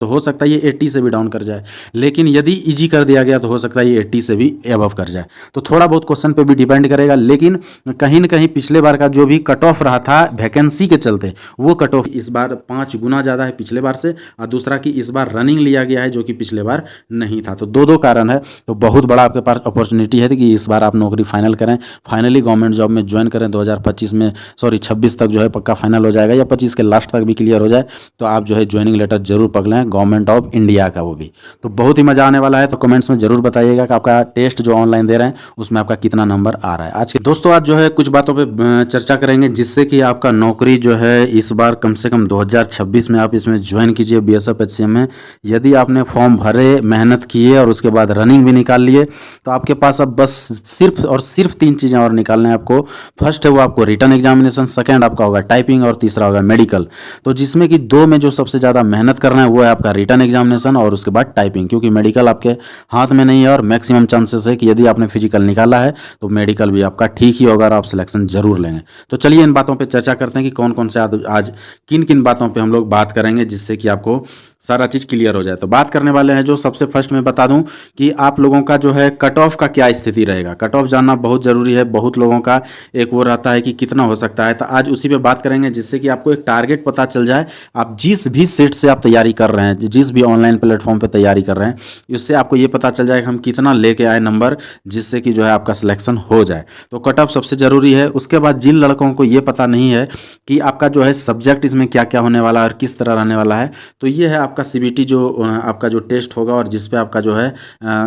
तो हो सकता है ये 80 से भी डाउन कर जाए, लेकिन यदि इजी कर दिया गया तो हो सकता है ये 80 से भी एबव कर जाए। तो थोड़ा बहुत क्वेश्चन पे भी डिपेंड करेगा, लेकिन कहीं न कहीं पिछले बार का जो भी कट ऑफ रहा था वैकेंसी के चलते, वो कट ऑफ इस बार 5 गुना ज़्यादा है पिछले बार से, और दूसरा कि इस बार रनिंग लिया गया है जो कि पिछले बार नहीं था। तो दो कारण है। तो बहुत बड़ा आपके पास अपॉर्चुनिटी है कि इस बार आप नौकरी फाइनल करें, फाइनली गवर्नमेंट जॉब में ज्वाइन करें। 2025 में 26 तक जो है पक्का फाइनल हो जाएगा, या 25 के लास्ट तक भी क्लियर हो जाए तो आप जो है ज्वाइनिंग लेटर जरूर पकड़ें गवर्नमेंट ऑफ इंडिया का, वो भी। तो बहुत ही मजा आने वाला है। तो कमेंट्स में जरूर बताइएगा कि आपका टेस्ट जो ऑनलाइन दे रहे हैं उसमें आपका कितना नंबर आ रहा है। आज के दोस्तों आज जो है कुछ बातों पे चर्चा करेंगे जिससे कि आपका नौकरी जो है इस बार कम से कम 2026 में आप इसमें ज्वाइन कीजिए बीएसएफ एचसीएम में। यदि आपने फॉर्म भरे, मेहनत किए और उसके बाद रनिंग भी निकाल लिए, तो आपके पास अब बस सिर्फ और सिर्फ 3 चीज़ें और निकालने हैं आपको। फर्स्ट है वो आपको रिटन एग्जामिनेशन, सेकेंड आपका होगा टाइपिंग और तीसरा होगा मेडिकल। तो जिसमें कि 2 में जो सबसे ज़्यादा मेहनत करना है वो है आपका रिटन एग्जामिनेशन और उसके बाद टाइपिंग, क्योंकि मेडिकल आपके हाथ में नहीं है और मैक्सिमम चांसेस है कि यदि आपने फिजिकल निकाला है तो मेडिकल भी आपका ठीक ही होगा और आप सिलेक्शन जरूर लेंगे। तो चलिए इन बातों पे चर्चा करते हैं कि कौन कौन से आज किन किन बातों पे हम लोग बात करेंगे जिससे कि आपको सारा चीज़ क्लियर हो जाए। तो बात करने वाले हैं जो सबसे फर्स्ट में बता दूं कि आप लोगों का जो है कट ऑफ का क्या स्थिति रहेगा। कट ऑफ जानना बहुत ज़रूरी है। बहुत लोगों का एक वो रहता है कि कितना हो सकता है, तो आज उसी पे बात करेंगे जिससे कि आपको एक टारगेट पता चल जाए। आप जिस भी सेट से आप तैयारी कर रहे हैं, जिस भी ऑनलाइन प्लेटफॉर्म पे तैयारी कर रहे हैं, उससे आपको ये पता चल जाए कि हम कितना लेके आए नंबर, जिससे कि जो है आपका सिलेक्शन हो जाए। तो कट ऑफ सबसे ज़रूरी है। उसके बाद जिन लड़कों को ये पता नहीं है कि आपका जो है सब्जेक्ट इसमें क्या क्या होने वाला है और किस तरह रहने वाला है, तो ये है आपका सीबीटी जो आपका जो टेस्ट होगा और जिस पे आपका जो है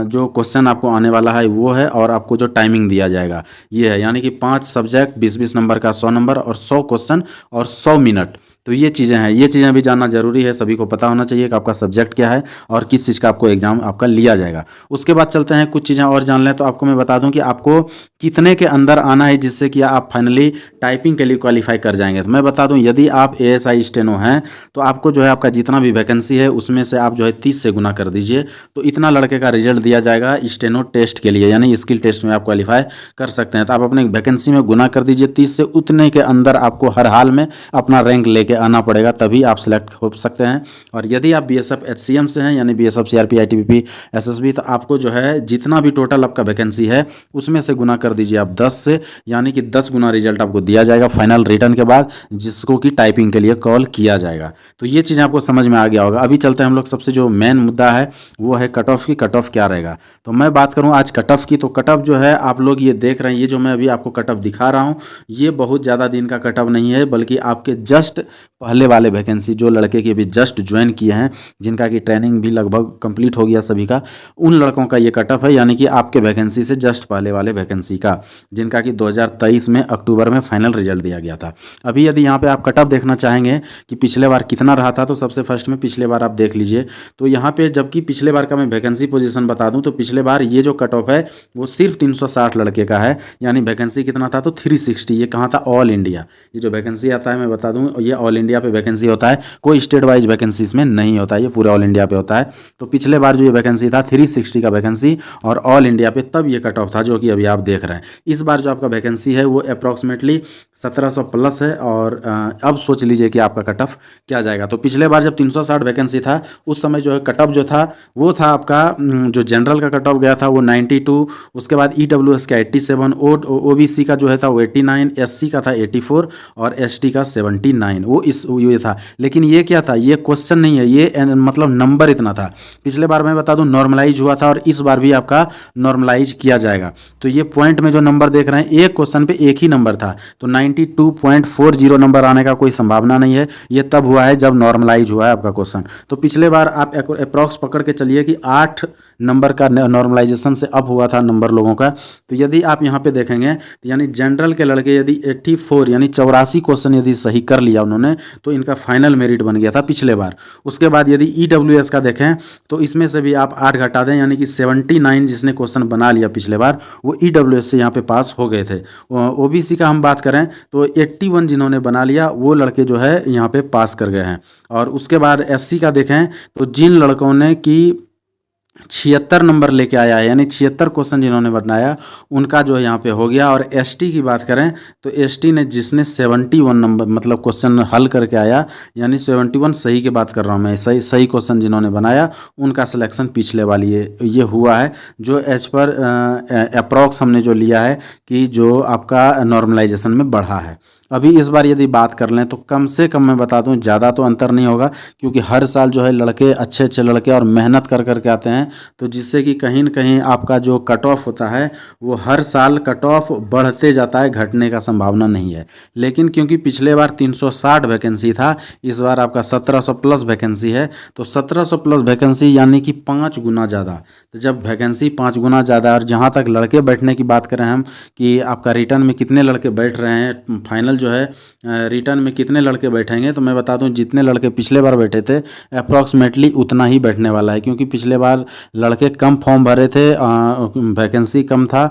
जो क्वेश्चन आपको आने वाला है वो है, और आपको जो टाइमिंग दिया जाएगा ये है, यानी कि 5 सब्जेक्ट 20-20 नंबर का 100 नंबर और 100 क्वेश्चन और 100 मिनट। तो ये चीज़ें हैं, ये चीज़ें भी जानना जरूरी है। सभी को पता होना चाहिए कि आपका सब्जेक्ट क्या है और किस चीज़ का आपको एग्जाम आपका लिया जाएगा। उसके बाद चलते हैं कुछ चीज़ें और जान लें। तो आपको मैं बता दूं कि आपको कितने के अंदर आना है जिससे कि आप फाइनली टाइपिंग के लिए क्वालिफाई कर जाएंगे। तो मैं बता दूं यदि आप एएसआई स्टेनो हैं तो आपको जो है आपका जितना भी वैकेंसी है उसमें से आप जो है 30 से गुना कर दीजिए, तो इतना लड़के का रिजल्ट दिया जाएगा स्टेनो टेस्ट के लिए, यानी स्किल टेस्ट में आप क्वालिफाई कर सकते हैं। तो आप अपने वैकेंसी में गुना कर दीजिए 30 से, उतने के अंदर आपको हर हाल में अपना रैंक लेके आना पड़ेगा, तभी आप सिलेक्ट हो सकते हैं। और यदि आप बीएसएफ एचसीएम से हैं, यानी बीएसएफ सीआरपी आईटीबीपी एसएसबी, तो आपको जो है जितना भी टोटल आपका वैकेंसी है उसमें से गुना कर दीजिए आप 10 से, यानी कि 10 गुना रिजल्ट आपको दिया जाएगा फाइनल रिटर्न के बाद, जिसको कि टाइपिंग के लिए कॉल किया जाएगा। तो ये चीज़ आपको समझ में आ गया होगा। अभी चलते हैं हम लोग सबसे जो मेन मुद्दा है वो है कट ऑफ की। कट ऑफ क्या रहेगा, तो मैं बात करूं आज कट ऑफ की। तो कट ऑफ जो है आप लोग ये देख रहे हैं, ये जो मैं अभी आपको कट ऑफ दिखा रहा हूं, ये बहुत ज़्यादा दिन का कट ऑफ नहीं है, बल्कि आपके जस्ट पहले वाले वैकेंसी जो लड़के के भी जस्ट ज्वाइन किए हैं, जिनका कि ट्रेनिंग भी लगभग कंप्लीट हो गया सभी का, उन लड़कों का ये कट ऑफ है, यानी कि आपके वैकेंसी से जस्ट पहले वाले वैकेंसी का, जिनका कि 2023 में अक्टूबर में फाइनल रिजल्ट दिया गया था। अभी यदि यहाँ पे आप कट ऑफ देखना चाहेंगे कि पिछले बार कितना रहा था, तो सबसे फर्स्ट में पिछले बार आप देख लीजिए। तो यहाँ पे जबकि पिछले बार का मैं वैकेंसी पोजीशन बता दूं, तो पिछले बार ये जो कट ऑफ है वो सिर्फ 360 लड़के का है, यानी वैकेंसी कितना था, तो 360। ये कहाँ था, ऑल इंडिया। ये जो वैकेंसी आता है मैं बता दूं, ये ऑल इंडिया पे वैकेंसी होता है, कोई स्टेट वाइज वैकेंसी इसमें नहीं होता है, ये पूरे ऑल इंडिया पे होता है। तो पिछले बार जो ये वैकेंसी था 360 का वैकेंसी और ऑल इंडिया पे, तब ये कट ऑफ था जो कि अभी आप देख रहे हैं। इस बार जो आपका वैकेंसी है वो अप्रॉक्सीमेटली 1700 प्लस है, और अब सोच लीजिए कि आपका कट ऑफ क्या जाएगा। तो पिछले बार जब 360 वैकेंसी था उस समय जो है कट ऑफ जो था वो था आपका जो जनरल का कट ऑफ गया था वो 92, उसके बाद ईडब्ल्यूएस का 87, ओबीसी का जो है था वो 89, एससी का था 84 और एसटी का 79। वो इस ये था। लेकिन ये क्या था, ये क्वेश्चन नहीं है, ये मतलब नंबर इतना था। पिछले बार मैं बता दूं नॉर्मलाइज हुआ था और इस बार भी आपका नॉर्मलाइज किया जाएगा। तो ये पॉइंट में जो नंबर देख रहे हैं, एक क्वेश्चन पे एक ही नंबर था, तो 92.40 नंबर आने का कोई संभावना नहीं है। ये तब हुआ है जब नॉर्मलाइज हुआ है आपका क्वेश्चन। तो पिछले बार आप अप्रॉक्स पकड़ के चलिए कि 8 नंबर का नॉर्मलाइजेशन से अप हुआ था नंबर लोगों का। तो यदि आप यहाँ पे देखेंगे तो यानी जनरल के लड़के यदि 84 यानी 84 क्वेश्चन यदि सही कर लिया उन्होंने, तो इनका फाइनल मेरिट बन गया था पिछले बार। उसके बाद यदि ईडब्ल्यूएस का देखें तो इसमें से भी आप 8 घटा दें, यानी कि 79 जिसने क्वेश्चन बना लिया पिछले बार, वो ईडब्ल्यूएस से यहाँ पे पास हो गए थे। ओबीसी का हम बात करें तो 81 जिन्होंने बना लिया वो लड़के जो है यहाँ पे पास कर गए हैं। और उसके बाद एससी का देखें तो जिन लड़कों ने कि 76 नंबर लेके आया है, यानी 76 क्वेश्चन जिन्होंने बनाया उनका जो है यहाँ पे हो गया। और एसटी की बात करें तो एसटी ने जिसने 71 नंबर मतलब क्वेश्चन हल करके आया, यानी 71 सही की बात कर रहा हूँ मैं, सही सही क्वेश्चन जिन्होंने बनाया उनका सिलेक्शन पिछले वाली ये हुआ है, जो एज पर अप्रॉक्स हमने जो लिया है कि जो आपका नॉर्मलाइजेशन में बढ़ा है। अभी इस बार यदि बात कर लें तो कम से कम मैं बता दूं ज़्यादा तो अंतर नहीं होगा, क्योंकि हर साल जो है लड़के अच्छे अच्छे लड़के और मेहनत कर करके आते हैं, तो जिससे कि कहीं न कहीं आपका जो कट ऑफ होता है वो हर साल कट ऑफ बढ़ते जाता है, घटने का संभावना नहीं है। लेकिन क्योंकि पिछले बार 360 वैकेंसी था, इस बार आपका 1700 प्लस वैकेंसी है, तो 1700 प्लस वैकेंसी यानी कि 5 गुना ज़्यादा। तो जब वैकेंसी 5 गुना ज़्यादा, और जहाँ तक लड़के बैठने की बात करें हम कि आपका रिटर्न में कितने लड़के बैठ रहे हैं, फाइनल जो है रिटर्न में कितने लड़के बैठेंगे, तो मैं बता दूं जितने लड़के पिछले बार बैठे थे अप्रॉक्सीमेटली उतना ही बैठने वाला है, क्योंकि पिछले बार लड़के कम फॉर्म भरे थे, वैकेंसी कम था,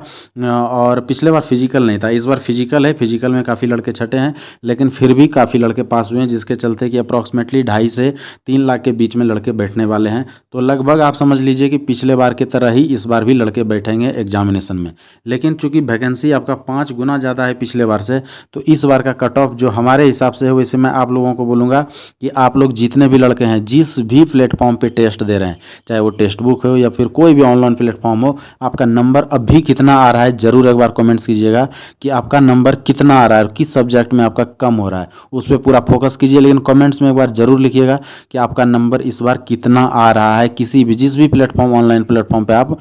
और पिछले बार फिजिकल नहीं था, इस बार फिजिकल है, फिजिकल में काफ़ी लड़के छटे हैं, लेकिन फिर भी काफ़ी लड़के पास हुए हैं, जिसके चलते कि अप्रॉक्सीमेटली 2.5 से 3 लाख के बीच में लड़के बैठने वाले हैं। तो लगभग आप समझ लीजिए कि पिछले बार की तरह ही इस बार भी लड़के बैठेंगे एग्जामिनेशन में। लेकिन चूंकि वैकेंसी आपका 5 गुना ज़्यादा है पिछले बार से, तो इस बार का कट ऑफ जो हमारे हिसाब से है, वैसे मैं आप लोगों को बोलूँगा कि आप लोग जितने भी लड़के हैं जिस भी प्लेटफॉर्म पे टेस्ट दे रहे हैं, चाहे वो टेक्स्ट बुक हो या फिर कोई भी ऑनलाइन प्लेटफॉर्म हो, आपका नंबर अभी कितना आ रहा है ज़रूर एक बार कमेंट्स कीजिएगा कि आपका नंबर कितना आ रहा है और किस सब्जेक्ट में आपका कम हो रहा है, उस पर पूरा फोकस कीजिए। लेकिन कमेंट्स में एक बार ज़रूर लिखिएगा कि आपका नंबर इस बार कितना आ रहा है किसी भी जिस भी प्लेटफॉर्म ऑनलाइन प्लेटफॉर्म पर आप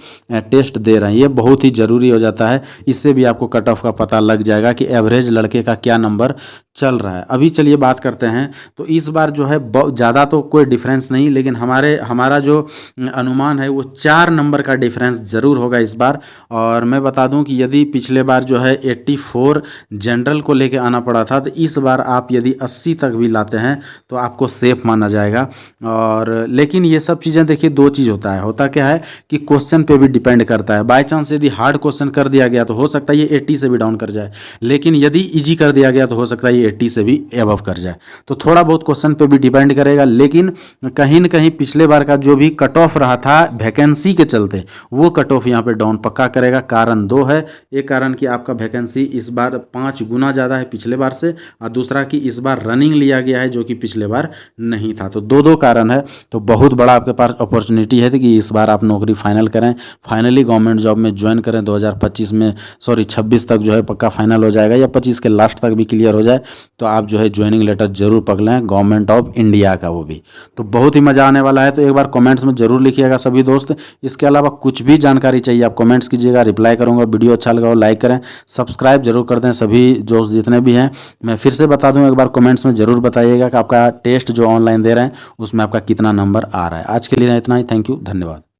टेस्ट दे रहे हैं। ये बहुत ही ज़रूरी हो जाता है, इससे भी आपको कट ऑफ का पता लग जाएगा कि एवरेज लड़के का क्या नंबर चल रहा है। अभी चलिए बात करते हैं, तो इस बार जो है ज़्यादा तो कोई डिफरेंस नहीं, लेकिन हमारा जो अनुमान है वो 4 नंबर का डिफरेंस ज़रूर होगा इस बार। और मैं बता दूं कि यदि पिछले बार जो है 84 जनरल को लेके आना पड़ा था, तो इस बार आप यदि 80 तक भी लाते हैं तो आपको सेफ माना जाएगा। और लेकिन ये सब चीज़ें देखिए, दो चीज़ होता क्या है कि क्वेश्चन पे भी डिपेंड करता है। बाई चांस यदि हार्ड क्वेश्चन कर दिया गया तो हो सकता है ये 80 से भी डाउन कर जाए, लेकिन यदि ईजी कर दिया गया तो हो सकता है 80 से भी एबव कर जाए। तो थोड़ा बहुत क्वेश्चन पे भी डिपेंड करेगा, लेकिन कहीं न कहीं पिछले बार का जो भी कट ऑफ रहा था वैकेंसी के चलते, वो कट ऑफ यहाँ पे डाउन पक्का करेगा। कारण दो है, एक कारण कि आपका वैकेंसी इस बार 5 गुना ज़्यादा है पिछले बार से, और दूसरा कि इस बार रनिंग लिया गया है जो कि पिछले बार नहीं था। तो दो कारण है, तो बहुत बड़ा आपके पास अपॉर्चुनिटी है कि इस बार आप नौकरी फाइनल करें, फाइनली गवर्नमेंट जॉब में ज्वाइन करें। 2025 में 26 तक जो है पक्का फाइनल हो जाएगा, या 25 के लास्ट तक भी क्लियर हो जाए तो आप जो है ज्वाइनिंग लेटर जरूर पकड़ें गवर्नमेंट ऑफ इंडिया का, वो भी तो बहुत ही मज़ा आने वाला है। तो एक बार कमेंट्स में जरूर लिखिएगा सभी दोस्त। इसके अलावा कुछ भी जानकारी चाहिए आप कमेंट्स कीजिएगा, रिप्लाई करूँगा। वीडियो अच्छा लगा हो लाइक करें, सब्सक्राइब जरूर कर दें सभी दोस्त जितने भी हैं। मैं फिर से बता दूँ, एक बार कमेंट्स में जरूर बताइएगा कि आपका टेस्ट जो ऑनलाइन दे रहे हैं उसमें आपका कितना नंबर आ रहा है। आज के लिए इतना ही, थैंक यू, धन्यवाद।